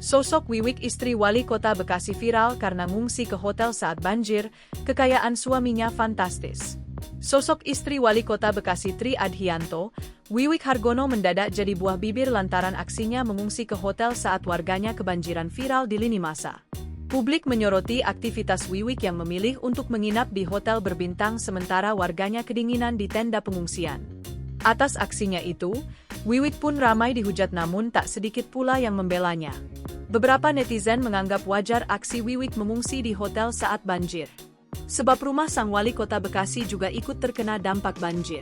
Sosok Wiwik istri wali kota Bekasi viral karena ngungsi ke hotel saat banjir, kekayaan suaminya fantastis. Sosok istri wali kota Bekasi Tri Adhianto, Wiwik Hargono mendadak jadi buah bibir lantaran aksinya mengungsi ke hotel saat warganya kebanjiran viral di lini masa. Publik menyoroti aktivitas Wiwik yang memilih untuk menginap di hotel berbintang sementara warganya kedinginan di tenda pengungsian. Atas aksinya itu, Wiwik pun ramai dihujat namun tak sedikit pula yang membelanya. Beberapa netizen menganggap wajar aksi Wiwik mengungsi di hotel saat banjir. Sebab rumah sang wali kota Bekasi juga ikut terkena dampak banjir.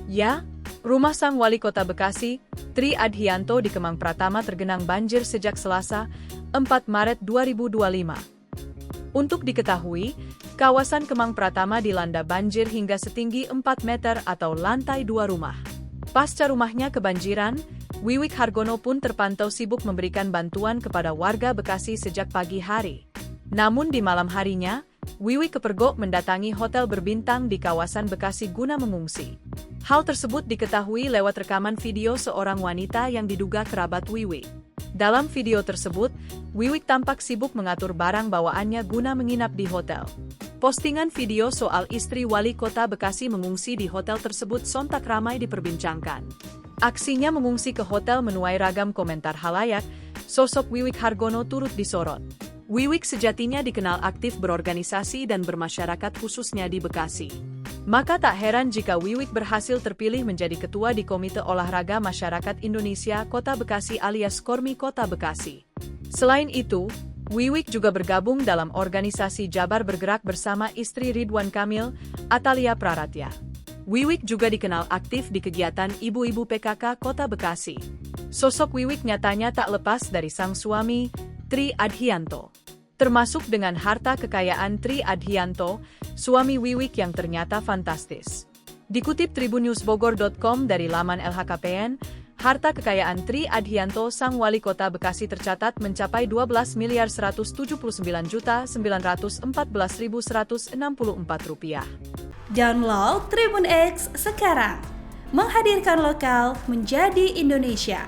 Ya, rumah sang wali kota Bekasi, Tri Adhianto di Kemang Pratama tergenang banjir sejak Selasa, 4 Maret 2025. Untuk diketahui, kawasan Kemang Pratama dilanda banjir hingga setinggi 4 meter atau lantai 2 rumah. Pasca rumahnya kebanjiran, Wiwik Hargono pun terpantau sibuk memberikan bantuan kepada warga Bekasi sejak pagi hari. Namun di malam harinya, Wiwik kepergok mendatangi hotel berbintang di kawasan Bekasi guna mengungsi. Hal tersebut diketahui lewat rekaman video seorang wanita yang diduga kerabat Wiwik. Dalam video tersebut, Wiwik tampak sibuk mengatur barang bawaannya guna menginap di hotel. Postingan video soal istri wali kota Bekasi mengungsi di hotel tersebut sontak ramai diperbincangkan. Aksinya mengungsi ke hotel menuai ragam komentar halayak, sosok Wiwik Hargono turut disorot. Wiwik sejatinya dikenal aktif berorganisasi dan bermasyarakat khususnya di Bekasi. Maka tak heran jika Wiwik berhasil terpilih menjadi ketua di Komite Olahraga Masyarakat Indonesia Kota Bekasi alias Kormi Kota Bekasi. Selain itu, Wiwik juga bergabung dalam organisasi Jabar Bergerak bersama istri Ridwan Kamil, Atalia Praratya. Wiwik juga dikenal aktif di kegiatan ibu-ibu PKK Kota Bekasi. Sosok Wiwik nyatanya tak lepas dari sang suami, Tri Adhianto. Termasuk dengan harta kekayaan Tri Adhianto, suami Wiwik yang ternyata fantastis. Dikutip tribunnewsbogor.com dari laman LHKPN, harta kekayaan Tri Adhianto sang wali kota Bekasi tercatat mencapai Rp12.914.164 Download Tribun X sekarang, menghadirkan lokal menjadi Indonesia.